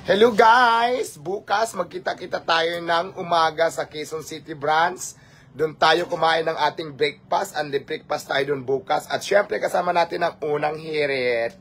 Hello guys! Bukas magkita-kita tayo ng umaga sa Quezon City branch. Doon tayo kumain ng ating breakfast. And the breakfast tayo doon bukas. At syempre kasama natin ang unang hirit.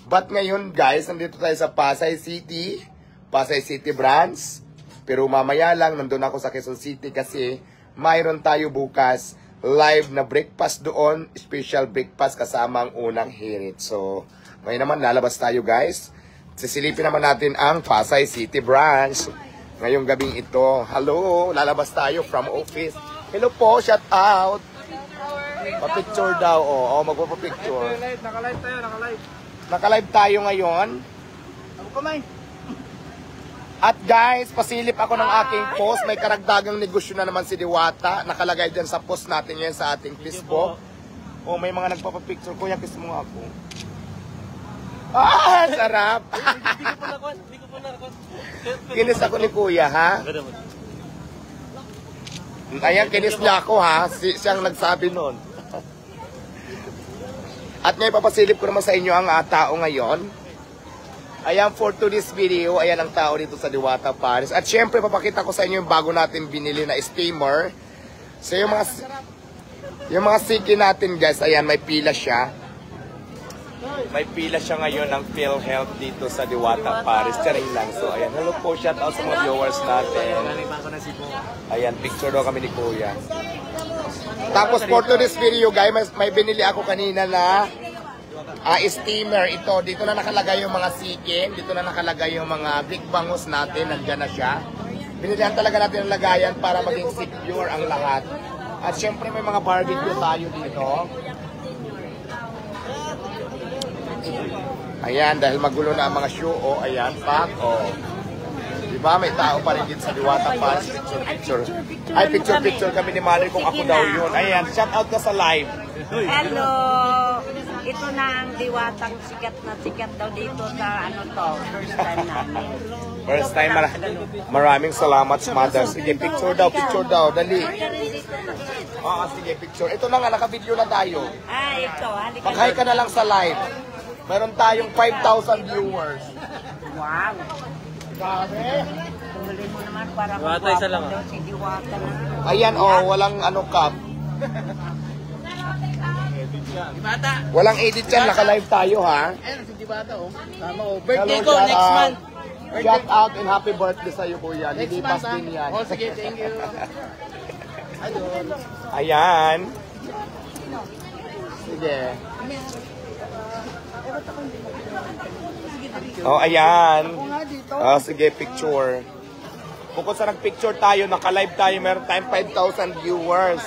But ngayon guys, nandito tayo sa Pasay City. Pasay City branch. Pero mamaya lang, nandun ako sa Quezon City kasi mayroon tayo bukas live na breakfast doon. Special breakfast kasama ang unang hirit. So, ngayon naman lalabas tayo guys. Sisilipin naman natin ang Pasay City branch ngayong gabing ito. Hello, lalabas tayo from office. Hello po, shout out. Pa-picture daw. Oo, magpapapicture. Naka-live tayo, naka-live. Naka-live tayo ngayon. Ako kamay. At guys, pasilip ako ng aking post. May karagdagang negosyo na naman si Diwata. Nakalagay dyan sa post natin yan sa ating Facebook. O may mga nagpapapicture. Kuya, kiss mo ako. Ah, sarap. Hindi ko po nakon. Kinis ako ni Kuya, ha? Ayan, kinis niya ako, ha? Siyang nagsabi nun. At ngayon, papasilip ko naman sa inyo ang tao ngayon. Ayan, for today's video, ayan ang tao dito sa Diwata Paris. At syempre, papakita ko sa inyo yung bago natin binili na steamer. So, yung mga siki natin, guys, ayan, may pila siya. May pila siya ngayon ng PhilHealth dito sa Diwata Paris. Charing lang. So, ayan. Hello po. Shout out sa mga viewers natin. Ayan. Picture daw kami ni Kuya. Tapos, for today's video, guys, may binili ako kanina na steamer. Ito. Dito na nakalagay yung mga sikin. Dito na nakalagay yung mga big bangus natin. Nandiyan na siya. Binilihan talaga natin ang lagayan para maging secure ang lahat. At syempre, may mga barbecue tayo dito. Ayan, dahil magulo na ang mga show, ayan, pack, Diba, may tao pa rin dito sa Diwata Paris, picture. Ay, picture kami ni Mali kung ako daw yun. Ayan, shout out ka sa live. Hello! Ito na ang Diwatang sikat daw dito sa first time namin. First time, maraming salamat sa mother. Sige, picture daw, dali. Oo, sige, picture. Ito na nga, naka-video na tayo. Ito, halika. Mag-hi ka na lang sa live. Meron tayong 5,000 viewers. Wow! Grabe. Tumuloy mo naman para Diwata, isa lang, daw si Diwata na. Ayan, walang cup. Diwata. Walang edit yan, naka-live tayo, ha? Ayun, si Diwata, Tama ko. Birthday Hello, ko next month. Shout out and happy birthday sa'yo, Kuya. Next Lilipas month, din yan. sige, thank you. Idol. Ayan. Sige. Ayan. Sige, picture. Bukod sa nag-picture tayo, naka-live tayo, meron tayong 5,000 viewers.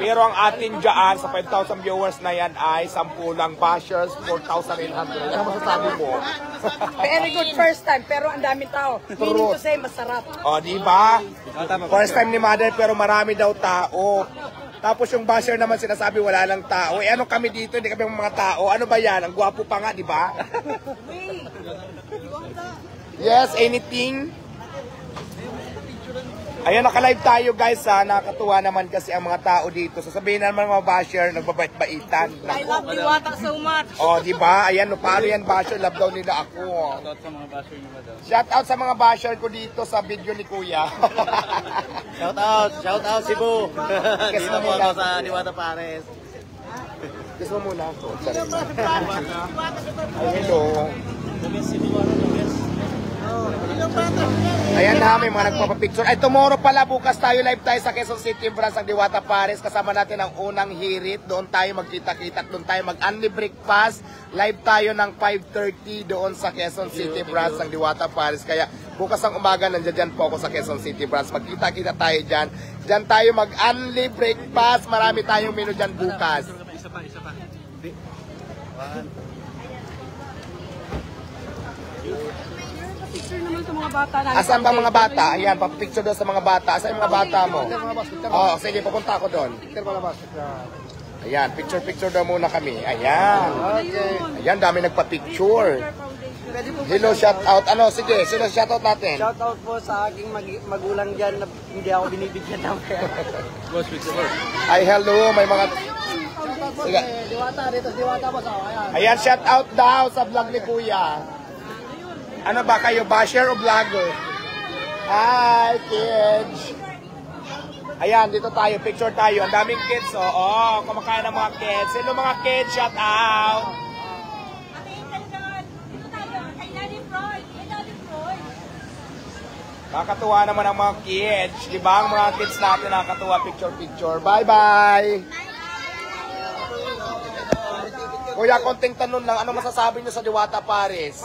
Pero ang atin dyan, sa 5,000 viewers na yan ay 10 lang bashers, 4,800. Ano masasabi mo? Very good first time, pero ang daming tao. Meaning to say, masarap. Diba? First time ni Mother, pero marami daw tao. Tapos yung basher naman sinasabi wala lang tao. Ano kami dito, hindi kami mga tao. Ano ba yan? Ang gwapo pa nga, di ba? Yes, anything? Ayan, naka-live tayo guys ha. Nakakatuwa naman kasi ang mga tao dito. Sasabihin naman mga basher, nagbabait-baitan. I love Diwata so much. Di ba? Ayan, paano yan basher? Love daw nila ako. Shout out sa mga basher ko dito sa video ni Kuya. Shout out Cebu. Kiss Dito mo po muna ako sa Diwata Paris. Kiss mo muna ako. Ay, hello. Ayan na, may mga nagpapapicture. Ay, tomorrow pala, bukas tayo live tayo sa Quezon City branch ng Diwata Paris. Kasama natin ang unang hirit. Doon tayo magkita-kita at doon tayo mag-unli breakfast. Live tayo ng 5:30 doon sa Quezon City branch ng Diwata Paris. Kaya bukas ang umaga, nandiyan po ako sa Quezon City branch. Magkita-kita tayo dyan. Dyan tayo mag-unli breakfast. Marami tayong menu dyan bukas. Isa pa. Picture naman sa mga bata na. Asan ba mga bata? Ayan, papapicture doon sa mga bata. Asan yung mga bata mo? Sige, pupunta ako doon. Ayan, picture daw muna kami. Ayan. Ayan, dami nagpa-picture. Hello, shout out. Sige, sino shout out natin? Shout out po sa aking magulang dyan na hindi ako binibigyan ng pera. Ay, hello, may mga... Sige. Diwata, dito Diwata po sa ayan. Ayan, shout out daw sa vlog ni Kuya. Ano ba kayo? Basher o vlogger? Hi, kids! Ayan, dito tayo. Picture tayo. Ang daming kids, oh. Oh, kumakain ng mga kids. Sino mga kids? Shout out! Nakakatuwa naman ang mga kids. Di ba? Ang mga kids natin nakakatuwa. Picture. Bye-bye! Kuya, konting tanong lang. Ano masasabi niyo sa Diwata Paris?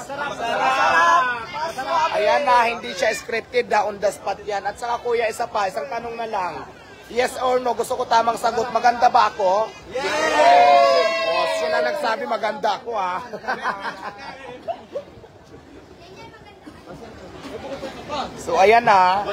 Ayan na, hindi siya scripted na on the spot yan. At saka kuya, isa pa, isang tanong na lang. Yes or no? Gusto ko tamang sagot. Maganda ba ako? Yes! Oh, sila nagsabi maganda ako ha. So ayan na.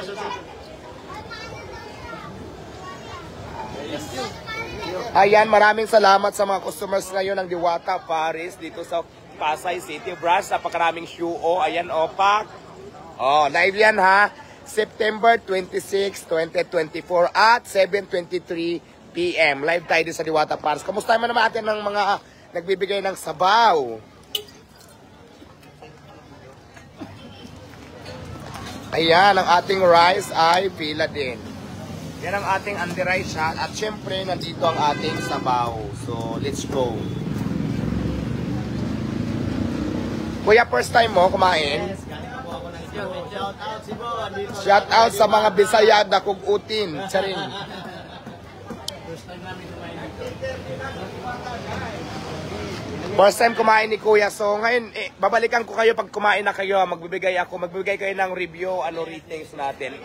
Ayan, maraming salamat sa mga customers ngayon ng Diwata Paris dito sa Pasay City Branch. Napakaraming shoe. Ayan, Pak. Live yan ha. September 26, 2024 at 7:23 p.m. Live tayo din sa Diwata Paris. Kamusta naman natin ng mga nagbibigay ng sabaw? Ayan, ang ating rice ay pila din. Yan ang ating under-rice shot. At syempre, nandito ang ating sabaw. So, let's go. Kuya, first time mo kumain? Shout out sa mga Bisaya na kugutin. Charing. First time kumain ni Kuya. So ngayon, babalikan ko kayo pag kumain na kayo. Magbibigay kayo ng review, ratings natin.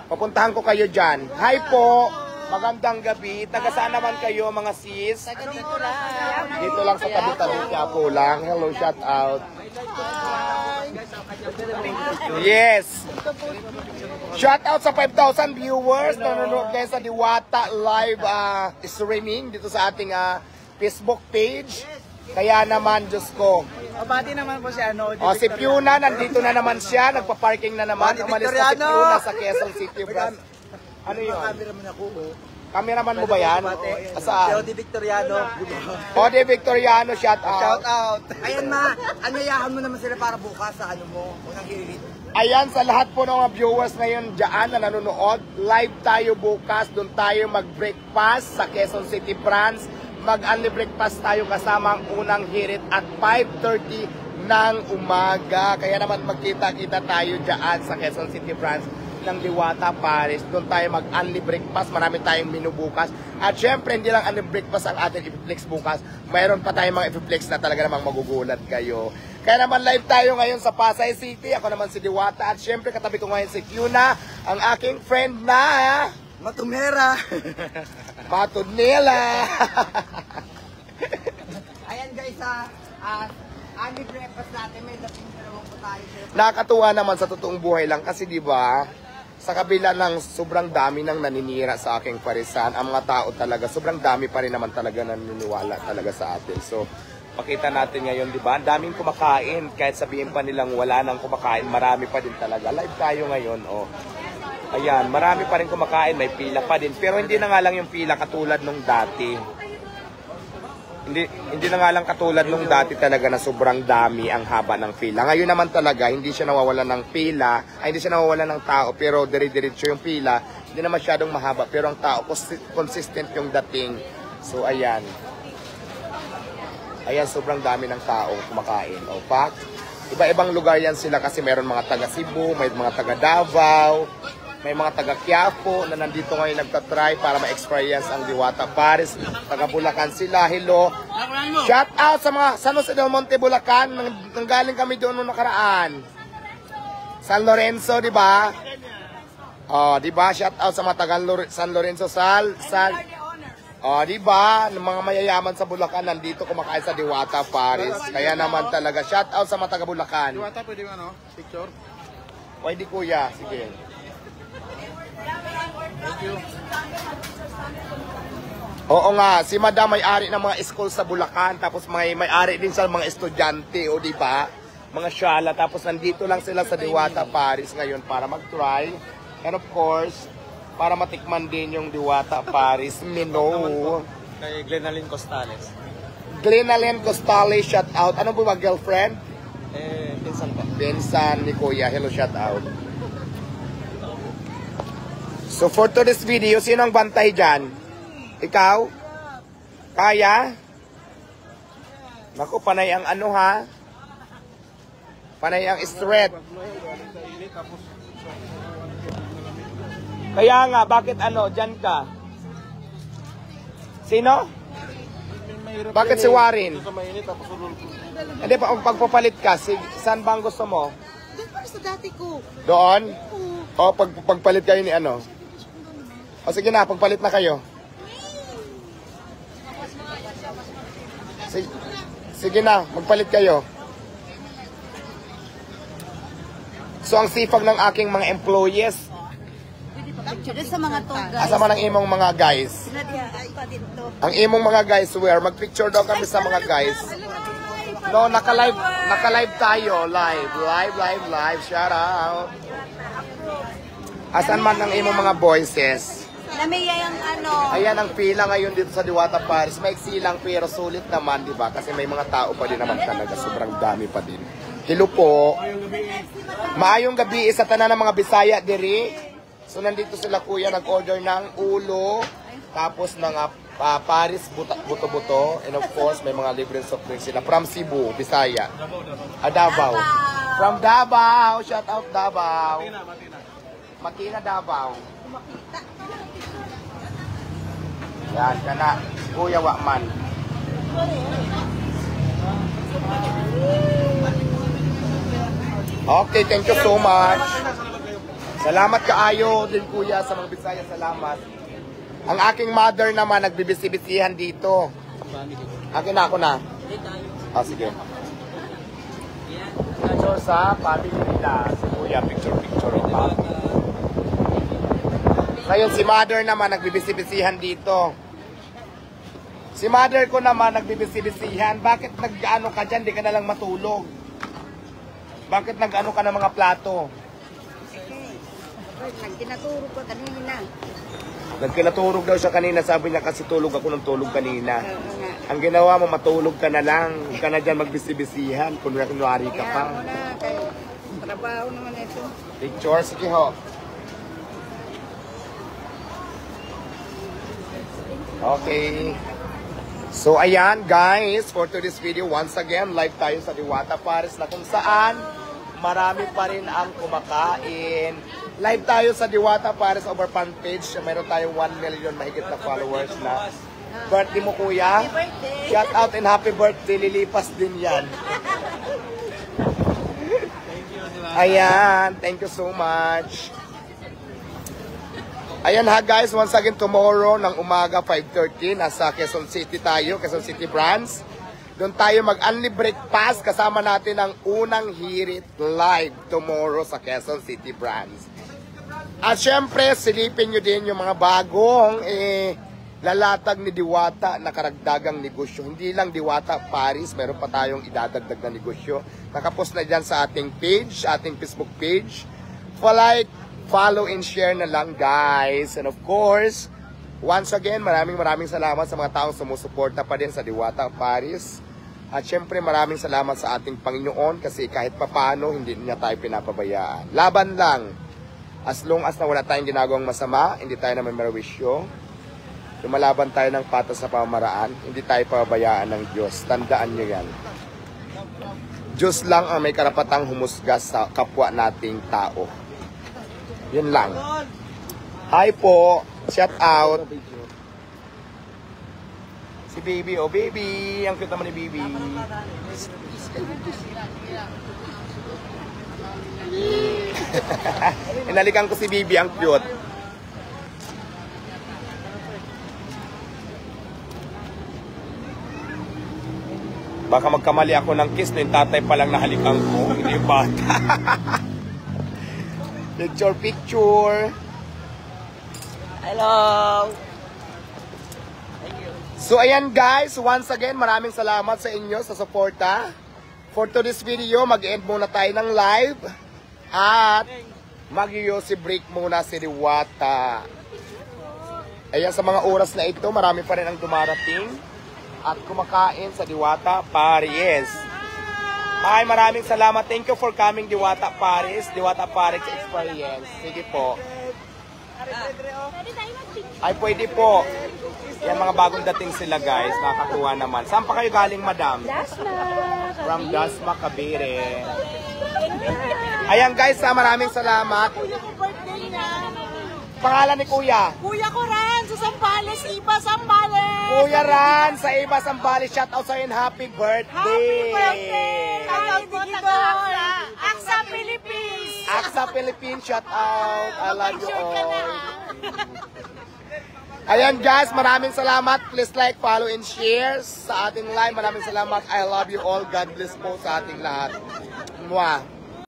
Papuntahan ko kayo dyan. Hi po! Magandang gabi. Taga saan naman kayo mga sis? Taga dito lang. Dito lang sa tabi-tabi niya po lang. Hello, shout out. Yes! Shout out sa 5,000 viewers na nanonood kayo sa Diwata live streaming dito sa ating Facebook page. Kaya naman, Diyos ko. Pabati naman po si Si Fiona, nandito na naman siya. Nagpa-parking na naman. Umalis na si Fiona sa Quezon City Branch. Ano yun? Cameraman ako. Cameraman mo ba yan? Saan? Odi Victoriano. Ode Victoriano, shout out. Shout out. Ayan ma, anyayahan mo naman sila para bukas sa ano mo. Unang hirit. Ayan, sa lahat po ng mga viewers ngayon dyan na nanonood, live tayo bukas. Doon tayo mag-breakfast sa Quezon City Branch. Mag-only breakfast tayo kasama ang unang hirit at 5:30 ng umaga. Kaya naman magkita-kita tayo dyan sa Quezon City Branch ng Diwata Paris. Doon tayo mag-only breakfast. Marami tayong menu bukas. At syempre, hindi lang only breakfast ang ating i-flex bukas. Mayroon pa tayong mga i-flex na talaga namang magugulat kayo. Kaya naman live tayo ngayon sa Pasay City. Ako naman si Diwata. At syempre, katabi ko ngayon si Fiona, ang aking friend na Matumera. Matudnila. Ayan guys, only breakfast natin. May dating dalawang po tayo. Nakakatuwa naman sa totoong buhay lang kasi di ba sa kabila ng sobrang dami ng naninira sa aking parisan, ang mga tao talaga, sobrang dami pa rin naman talaga naniniwala talaga sa atin. So, pakita natin ngayon, di ba? Ang daming kumakain. Kahit sabihin pa nilang wala nang kumakain, marami pa din talaga. Live tayo ngayon, Ayan, marami pa rin kumakain, may pila pa din. Pero hindi na nga lang yung pila katulad nung dati. Hindi na nga lang katulad nung dati talaga na sobrang dami ang haba ng pila. Ngayon naman talaga, hindi siya nawawalan ng pila, hindi siya nawawalan ng tao, pero dire-diretso yung pila. Hindi na masyadong mahaba, pero ang tao, consistent yung dating. So, ayan. Ayan, sobrang dami ng tao kumakain. Pak, iba-ibang lugar yan sila kasi meron mga taga Cebu, may mga taga Davao, may mga taga Quiapo na nandito ngayon nagtatry para ma-experience ang Diwata Paris. Taga Bulacan sila. Hello. Shout out sa mga San Jose del Monte, Bulacan. Nanggaling kami doon noong nakaraan. San Lorenzo, di ba? Di ba? Shout out sa mga taga San Lorenzo, di ba? Mga mayayaman sa Bulacan nandito kumakain sa Diwata Paris. Kaya naman talaga, shout out sa mga taga Bulacan. Diwata, pwede mo picture? Pwede kuya, sige. Oo nga, si Madam may-ari ng mga school sa Bulacan, tapos may-ari din sa mga estudyante, di ba? Mga syala, tapos nandito lang sila sa Diwata Paris ngayon para mag-try. And of course, para matikman din yung Diwata Paris menu. Kay Glenalyn Costales. Glenalyn Costales, shout out. Ano po ba, girlfriend? Pinsan po. Pinsan ni Kuya. Hello, shout out. So for today's video, sino ang bantay dyan? Ikaw? Kaya? Naku, panay ang ano ha? Panay ang straight. Kaya nga, bakit ano? Dyan ka? Sino? Bakit si Warren? Hindi, pagpapalit ka, saan ba ang gusto mo? Doon para sa dati ko. Doon? O, pagpalit kayo ni ano? O sige na, pagpalit na kayo. Sige na, magpalit kayo. So, ang sipag ng aking mga employees, Doon sa mga toga. asama ng imong mga guys. Ang imong mga guys, where magpicture daw kami sa mga guys. No, naka-live tayo. Live. Shout out. Asan man ang imong mga voices? Namiya yung ano. Ayan ang pila ngayon dito sa Diwata Paris. Maiksi lang pero sulit naman, di ba? Kasi may mga tao pa din naman talaga. Sobrang dami pa din. Hello po. Maayong gabi sa tanan ng mga Bisaya diri. So nandito sila kuya nag-order ng ulo. Tapos ng Paris buto-buto. And of course may mga libre soft drinks sila. From Cebu, Bisaya. Davao. From Davao. Shout out Davao. Matina Davao. Yan, kana. Kuya Wakman. Okay, thank you so much. Salamat kaayo din kuya sa mga Bisaya. Salamat. Ang aking mother naman nagbibisi-bisihan dito. Akin na ako na. Ah, sige. Picture sa family nila. Si kuya, picture. Ngayon, si mother naman nagbibisi-bisihan dito. Si mother ko naman nagbibisi-bisihan. Bakit nag-ano ka dyan? Di ka na lang matulog. Bakit nag-ano ka ng mga plato? Nagkinaturo ko kanina. Nagkinaturog daw siya kanina. Sabi niya kasi tulog ako ng tulog kanina. Ang ginawa mo, matulog ka na lang. Huwag ka na dyan magbisi-bisihan. Kunwari ka pa. Kaya na, kaya trabaho naman ito. Picture, sige ho. Okay. So ayan guys, for today's video, once again, live tayo sa Diwata Paris na kung saan marami pa rin ang kumakain. Live tayo sa Diwata Paris over fan page. Meron tayong 1 million mahigit na followers na. Birthday mo kuya. Shout out and happy birthday. Lilipas din yan. Ayan, thank you so much. Ayan ha guys, once again tomorrow ng umaga 5:30 nasa Quezon City tayo, Quezon City branch. Doon tayo mag-only breakfast kasama natin ang unang hirit live tomorrow sa Quezon City branch. At syempre, silipin nyo din yung mga bagong lalatag ni Diwata na karagdagang negosyo. Hindi lang Diwata Paris, meron pa tayong idadagdag na negosyo. Nakapost na dyan sa ating page, ating Facebook page. Follow and share na lang guys. And of course, once again, maraming salamat sa mga taong sumusuporta pa din sa Diwata Paris. At syempre maraming salamat sa ating Panginoon kasi kahit papano hindi niya tayo pinapabayaan. Laban lang. As long as na wala tayong ginagawang masama, hindi tayo naman merwisyo. Lumalaban tayo ng patas sa pamamaraan, hindi tayo pababayaan ng Diyos. Tandaan nyo yan. Diyos lang ang may karapatang humusga sa kapwa nating tao. Yun lang. Hi po. Shout out. Si baby. Oh baby. Ang cute naman ni baby. Inalikan ko si baby. Ang cute. Baka magkamali ako ng kiss na yung tatay palang nahalikan ko. Hindi yung bata. Picture. Hello! So ayan guys, once again, maraming salamat sa inyo sa suporta. For today's video, mag-end muna tayo ng live. At mag-yosi break muna si Diwata. Ayan, sa mga oras na ito, marami pa rin ang dumarating at kumakain sa Diwata Paris. Ay, maraming salamat. Thank you for coming, Diwata Paris. Diwata Paris Experience. Sige po. Ay, pwede po. Yan, mga bagong dating sila, guys. Nakakatuwa naman. Saan pa kayo galing, madam? From Dasma, Cavite. Ayan, guys, maraming salamat. Pangalan ni Kuya? Kuya ko Ran, sa Sambales, Iba Sambales! Kuya Ran, sa Iba Sambales. Shout out sa and happy birthday! Happy birthday! Shoutout po taga Aksa Philippines! Aksa Philippines, shout out. I love you all. Ayan guys, maraming salamat. Please like, follow, and share sa ating live. Maraming salamat. I love you all. God bless po sa ating lahat. Mwah.